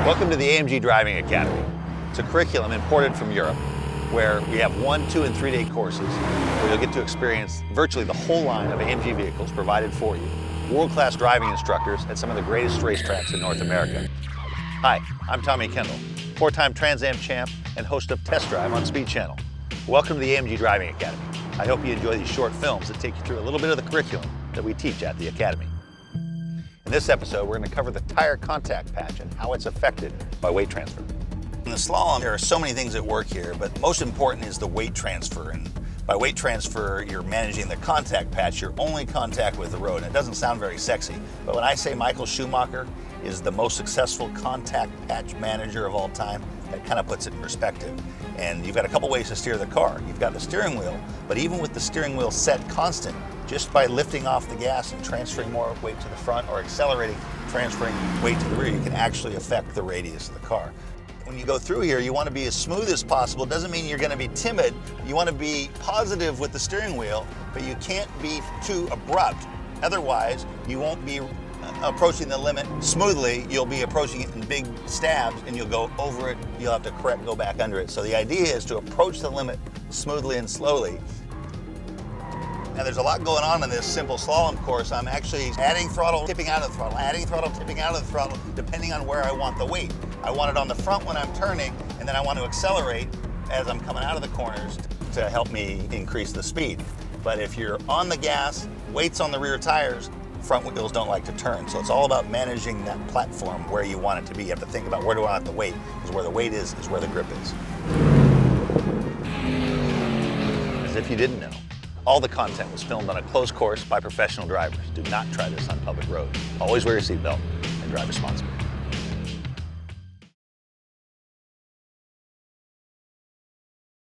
Welcome to the AMG Driving Academy. It's a curriculum imported from Europe where we have 1-, 2-, and 3-day courses where you'll get to experience virtually the whole line of AMG vehicles provided for you, world-class driving instructors at some of the greatest racetracks in North America. Hi, I'm Tommy Kendall, 4-time Trans Am champ and host of Test Drive on Speed Channel. Welcome to the AMG Driving Academy. I hope you enjoy these short films that take you through a little bit of the curriculum that we teach at the Academy. In this episode, we're going to cover the tire contact patch and how it's affected by weight transfer. In the slalom, there are so many things at work here, but most important is the weight transfer. And by weight transfer, you're managing the contact patch, your only contact with the road. And it doesn't sound very sexy, but when I say Michael Schumacher is the most successful contact patch manager of all time, that kind of puts it in perspective. And you've got a couple ways to steer the car. You've got the steering wheel, but even with the steering wheel set constant, just by lifting off the gas and transferring more weight to the front or accelerating, transferring weight to the rear, you can actually affect the radius of the car. When you go through here, you want to be as smooth as possible. It doesn't mean you're going to be timid. You want to be positive with the steering wheel, but you can't be too abrupt. Otherwise, you won't be approaching the limit smoothly. You'll be approaching it in big stabs and you'll go over it. You'll have to go back under it. So the idea is to approach the limit smoothly and slowly. Now there's a lot going on in this simple slalom course. I'm actually adding throttle, tipping out of the throttle, adding throttle, tipping out of the throttle, depending on where I want the weight. I want it on the front when I'm turning, and then I want to accelerate as I'm coming out of the corners to help me increase the speed. But if you're on the gas, weight's on the rear tires, front wheels don't like to turn. So it's all about managing that platform where you want it to be. You have to think about where do I want the weight, because where the weight is where the grip is. As if you didn't know, all the content was filmed on a closed course by professional drivers. Do not try this on public roads. Always wear your seatbelt and drive responsibly.